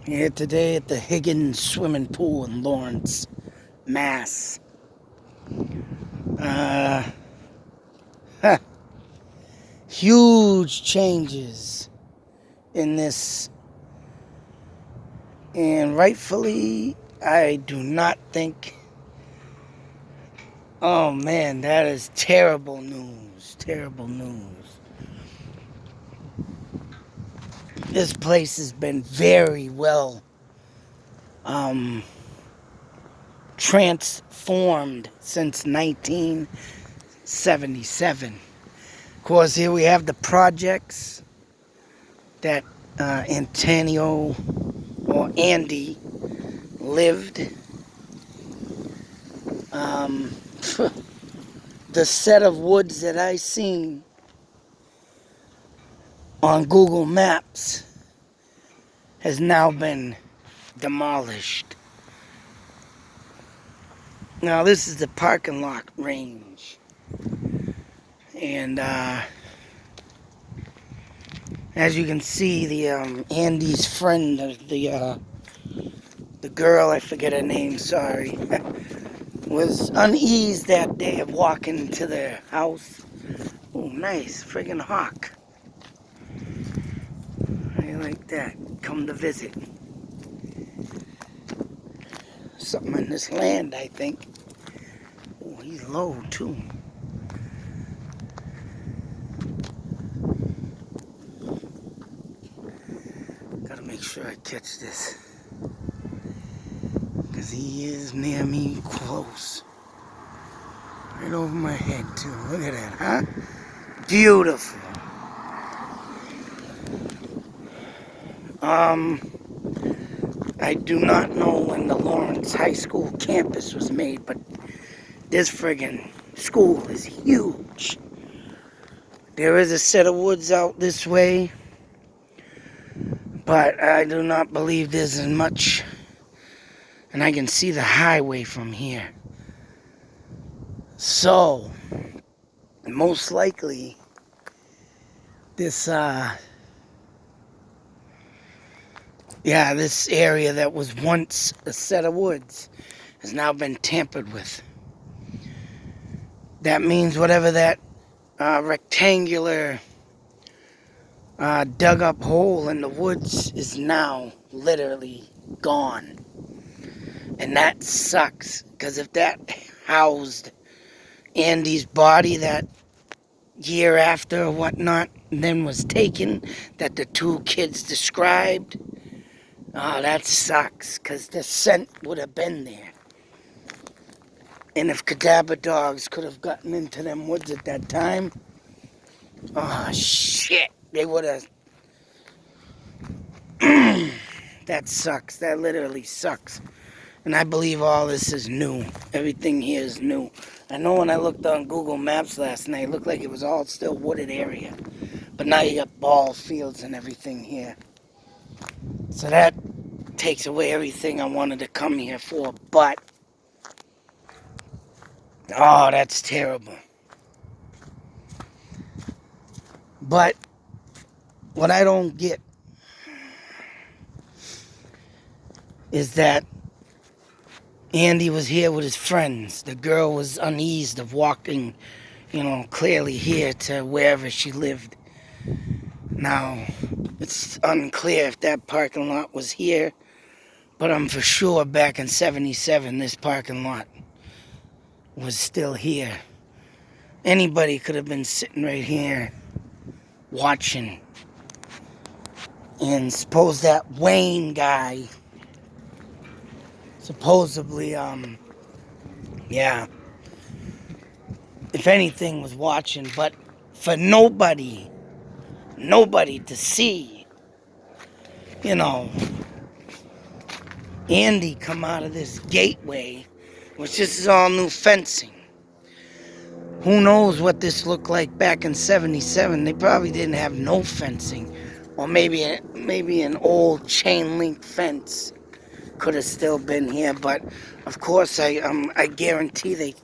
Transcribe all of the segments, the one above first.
Here today at the Higgins swimming pool in Lawrence, Mass. Uh, Huge changes in this, and rightfully, I do not think. Oh man, that is terrible news. Terrible news. This place has been very well transformed since 1977. Of course, here we have the projects that Antonio or Andy lived. The set of woods that I seen on Google Maps has now been demolished. Now this is the parking lot range, and as you can see, the Andy's friend, the girl, I forget her name, sorry, was uneased that day of walking into their house. Oh, nice, friggin' hawk. I like that. Come to visit. Something in this land, I think. Oh, he's low, too. Gotta make sure I catch this, because he is near me close. Right over my head, too. Look at that, huh? Beautiful. I do not know when the Lawrence High School campus was made, but this friggin' school is huge. There is a set of woods out this way, but I do not believe there's as much. And I can see the highway from here. So, most likely, this area that was once a set of woods has now been tampered with. That means whatever that rectangular dug up hole in the woods is now literally gone. And that sucks, because if that housed Andy's body that year after or whatnot, and then was taken, that the two kids described, oh, that sucks, because the scent would have been there. And if cadaver dogs could have gotten into them woods at that time, oh, shit, they would have. That sucks. That literally sucks. And I believe all this is new. Everything here is new. I know when I looked on Google Maps last night, it looked like it was all still wooded area. But now you got ball fields and everything here. So that takes away everything I wanted to come here for. But, oh, that's terrible. But what I don't get is that Andy was here with his friends. The girl was uneased of walking, clearly here to wherever she lived. Now, it's unclear if that parking lot was here, but I'm for sure back in 77, this parking lot was still here. Anybody could have been sitting right here watching. And suppose that Wayne guy, supposedly, if anything was watching, but for nobody to see, Andy come out of this gateway, which this is all new fencing. Who knows what this looked like back in 77? They probably didn't have no fencing, or maybe an old chain link fence could have still been here. But of course, I guarantee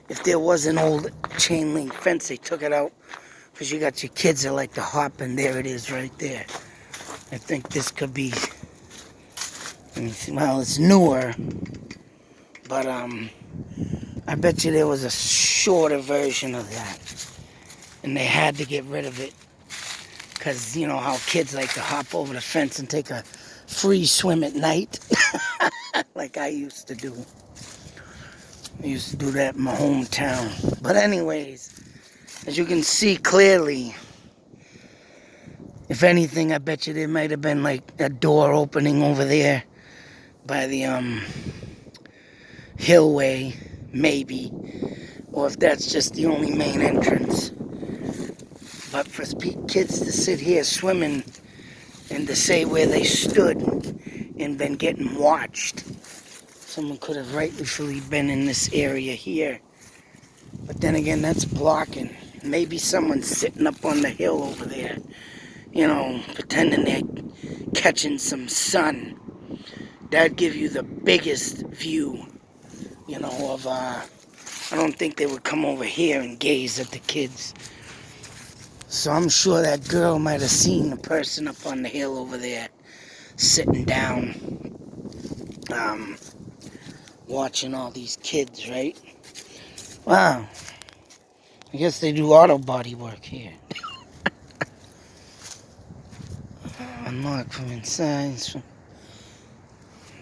if there was an old chain link fence, they took it out, because you got your kids that like to hop, and there it is right there. I think this could be Let me see. Well, it's newer, but I bet you there was a shorter version of that, and they had to get rid of it because you know how kids like to hop over the fence and take a free swim at night, like I used to do. I used to do that in my hometown. But anyways, as you can see clearly, if anything, I bet you there might have been like a door opening over there by the hillway, maybe, or if that's just the only main entrance. But for kids to sit here swimming and to say where they stood and been getting watched, someone could have rightfully been in this area here. But then again, that's blocking. Maybe someone's sitting up on the hill over there, you know, pretending they're catching some sun. That'd give you the biggest view, you know, of, I don't think they would come over here and gaze at the kids. So I'm sure that girl might have seen the person up on the hill over there, sitting down, watching all these kids, right? Wow. I guess they do auto body work here. Unlocked from inside. So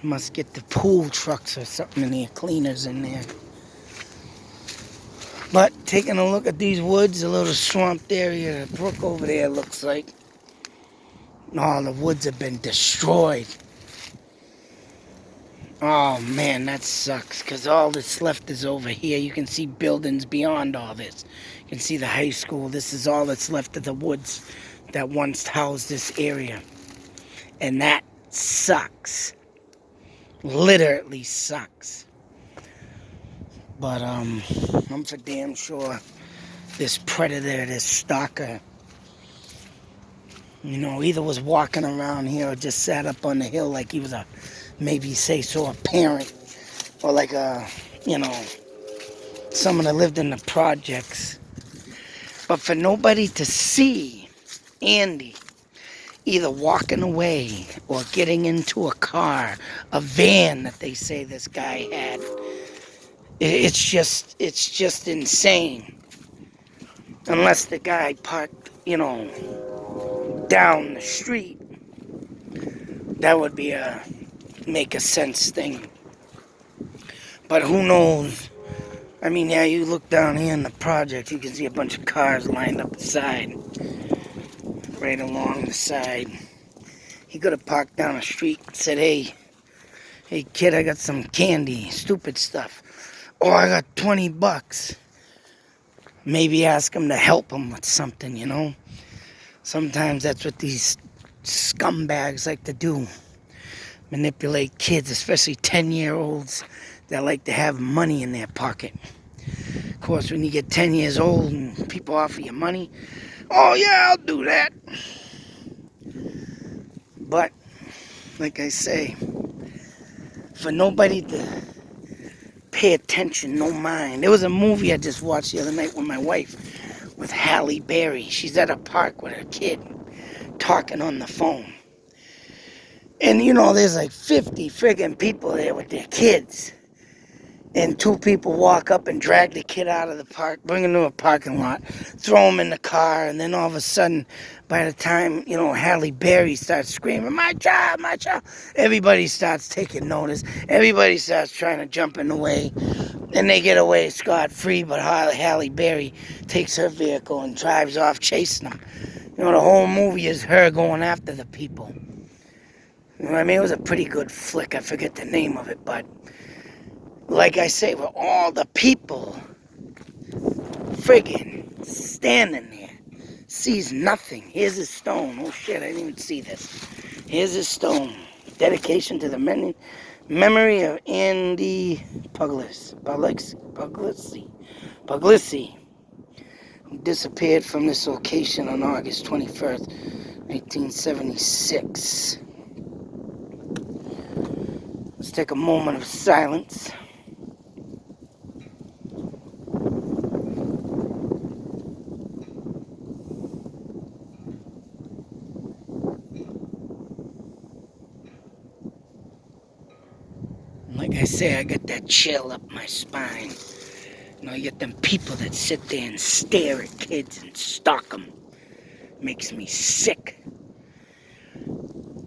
must get the pool trucks or something in there, cleaners in there. But taking a look at these woods, a little swamped area, the brook over there looks like. All the woods have been destroyed. Oh man, that sucks, because all that's left is over here. You can see buildings beyond all this. You can see the high school. This is all that's left of the woods that once housed this area. And that sucks. Literally sucks. But I'm for damn sure this predator, this stalker, you know, either was walking around here or just sat up on the hill like he was a, maybe say so, a parent, or like a, you know, someone that lived in the projects. But for nobody to see Andy either walking away or getting into a car, a van that they say this guy had, it's just insane. Unless the guy parked, you know, down the street, that would be a make a sense thing. But who knows? I mean, yeah, you look down here in the project, you can see a bunch of cars lined up the side, right along the side. He could have parked down the street and said, hey kid, I got some candy, stupid stuff. Oh, I got $20. Maybe ask him to help him with something, you know? Sometimes that's what these scumbags like to do. Manipulate kids, especially 10-year-olds that like to have money in their pocket. Of course, when you get 10 years old and people offer you money, oh yeah, I'll do that. But, like I say, for nobody to pay attention, no mind. There was a movie I just watched the other night with my wife, with Halle Berry. She's at a park with her kid, talking on the phone. And you know, there's like 50 friggin' people there with their kids. And two people walk up and drag the kid out of the park, bring him to a parking lot, throw him in the car, and then all of a sudden, by the time, you know, Halle Berry starts screaming, my child, everybody starts taking notice. Everybody starts trying to jump in the way, and they get away scot-free, but Halle Berry takes her vehicle and drives off chasing them. You know, the whole movie is her going after the people. You know what I mean? It was a pretty good flick. I forget the name of it, but like I say, with all the people friggin' standing there, sees nothing. Here's his stone. Oh shit, I didn't even see this. Here's his stone. Dedication to the memory of Andy Puglisi, who disappeared from this location on August 21st, 1976. Let's take a moment of silence. Like I say, I got that chill up my spine. You get them people that sit there and stare at kids and stalk them. Makes me sick.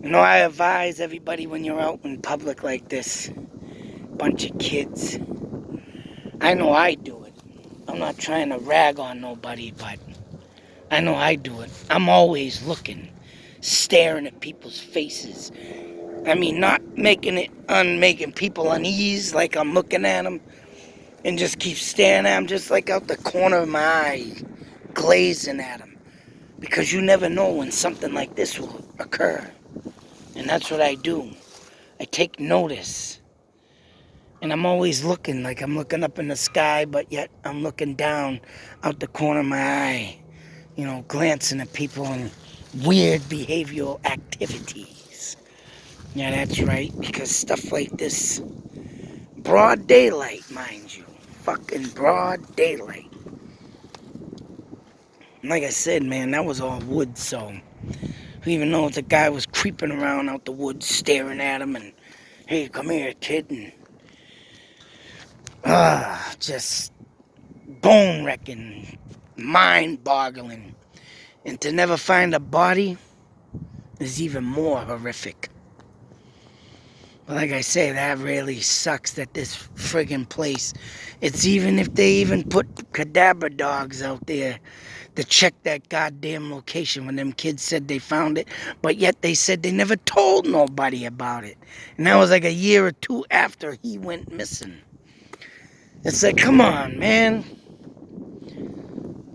I advise everybody when you're out in public like this, bunch of kids. I know I do it. I'm not trying to rag on nobody, but I know I do it. I'm always looking, staring at people's faces. I mean, not making people unease like I'm looking at them and just keep staring at them just like out the corner of my eye, glazing at them. Because you never know when something like this will occur. And that's what I do. I take notice. And I'm always looking, like I'm looking up in the sky, but yet I'm looking down out the corner of my eye, glancing at people and weird behavioral activities. Yeah, that's right, because stuff like this, broad daylight, mind you, fucking broad daylight. And like I said, man, that was all wood, so who even knows the guy was creeping around out the woods staring at him and, hey, come here, kid, and just bone-wrecking, mind-boggling. And to never find a body is even more horrific. But like I say, that really sucks that this friggin' place, it's even if they even put cadaver dogs out there to check that goddamn location when them kids said they found it, but yet they said they never told nobody about it. And that was like a year or two after he went missing. It's like, come on, man.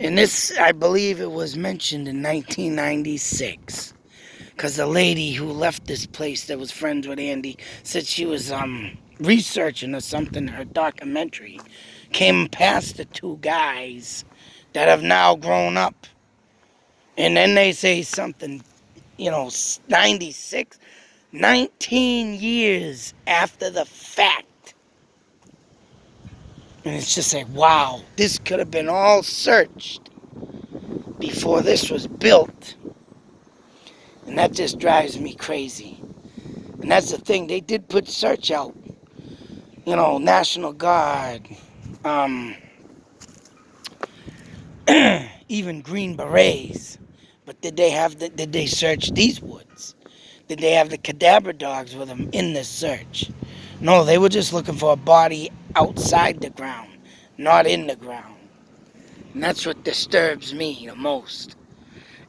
And this, I believe it was mentioned in 1996. Because the lady who left this place that was friends with Andy said she was researching or something, her documentary. Came past the two guys that have now grown up. And then they say something, 96, 19 years after the fact. And it's just like, wow, this could have been all searched before this was built. And that just drives me crazy. And that's the thing, they did put search out. National Guard, even Green Berets. But did they search these woods? Did they have the cadaver dogs with them in this search? No, they were just looking for a body outside the ground, not in the ground. And that's what disturbs me the most.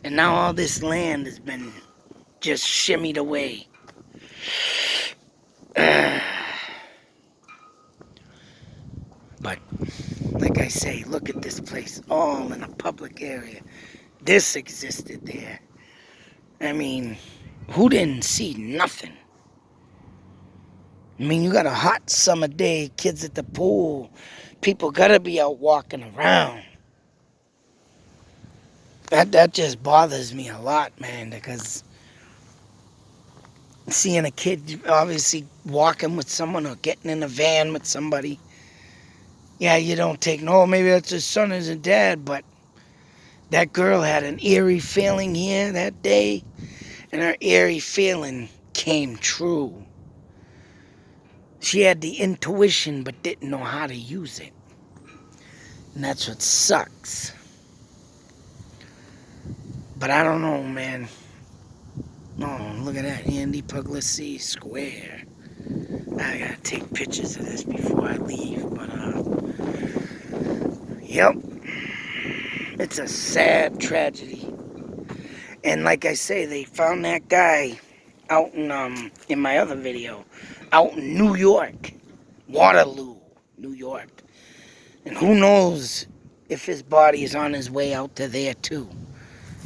And now all this land has been just shimmied away. But, like I say, look at this place, all in a public area. This existed there. I mean, who didn't see nothing? I mean, you got a hot summer day, kids at the pool. People gotta be out walking around. That just bothers me a lot, man, because seeing a kid obviously walking with someone or getting in a van with somebody, yeah, you don't take, no, maybe that's his son or his dad, but that girl had an eerie feeling here that day, and her eerie feeling came true. She had the intuition but didn't know how to use it. And that's what sucks. But I don't know, man. Oh, look at that, Andy Puglisi Square. I gotta take pictures of this before I leave, but yep. It's a sad tragedy. And like I say, they found that guy out in my other video, out in New York, Waterloo, New York. And who knows if his body is on his way out to there too.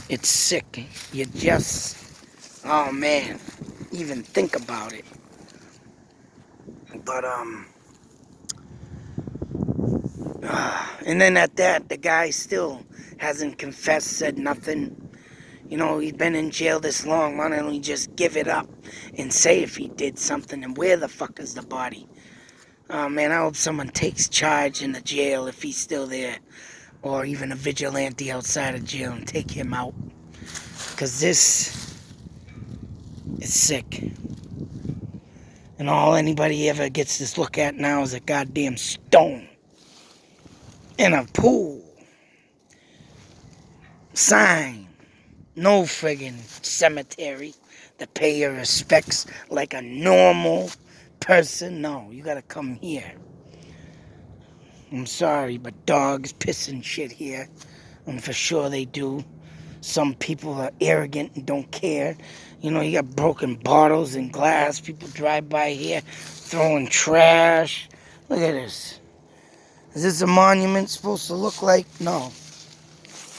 It's sick. You just, oh man, even think about it. But and then at that, the guy still hasn't confessed, said nothing. He's been in jail this long. Why don't he just give it up and say if he did something? And where the fuck is the body? Oh man, I hope someone takes charge in the jail if he's still there. Or even a vigilante outside of jail and take him out. Because this is sick. And all anybody ever gets to look at now is a goddamn stone. In a pool. Sign. No friggin' cemetery to pay your respects like a normal person. No, you gotta come here. I'm sorry, but dogs piss and shit here. And for sure they do. Some people are arrogant and don't care. You know, you got broken bottles and glass. People drive by here throwing trash. Look at this. Is this a monument supposed to look like? No.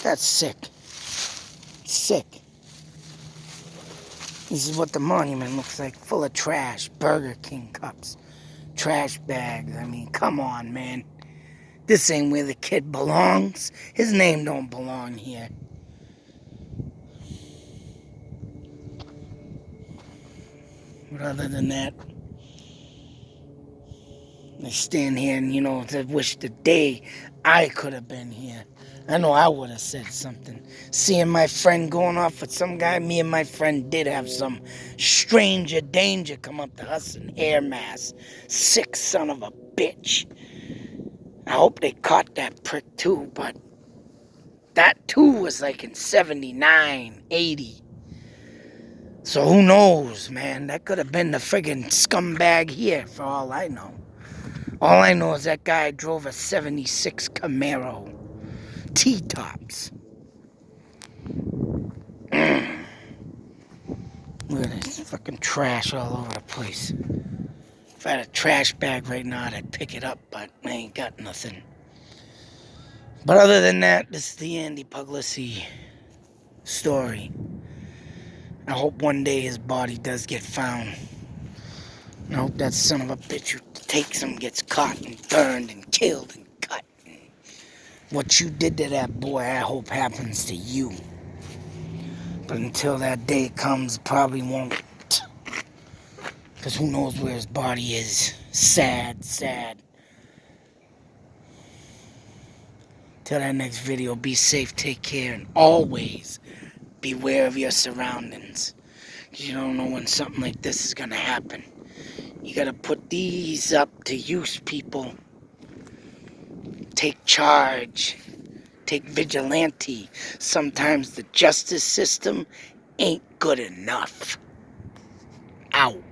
That's sick. Sick. This is what the monument looks like. Full of trash. Burger King cups. Trash bags. I mean, come on, man. This ain't where the kid belongs. His name don't belong here. But other than that, I stand here and, I wish the day I could have been here. I know I would have said something. Seeing my friend going off with some guy, me and my friend did have some stranger danger come up to us in air mass. Sick son of a bitch. I hope they caught that prick too, but that too was like in 79, 80. So who knows, man? That could have been the friggin' scumbag here, for all I know. All I know is that guy drove a 76 Camaro. T-tops. Look at this fucking trash all over the place. If I had a trash bag right now, I'd pick it up, but I ain't got nothing. But other than that, this is the Andy Puglisi story. I hope one day his body does get found. I hope that son of a bitch who takes him gets caught and burned and killed and cut. What you did to that boy, I hope happens to you. But until that day comes, probably won't. Because who knows where his body is. Sad, sad. Till that next video, be safe, take care, and always beware of your surroundings. Because you don't know when something like this is going to happen. You got to put these up to use, people. Take charge. Take vigilante. Sometimes the justice system ain't good enough. Out.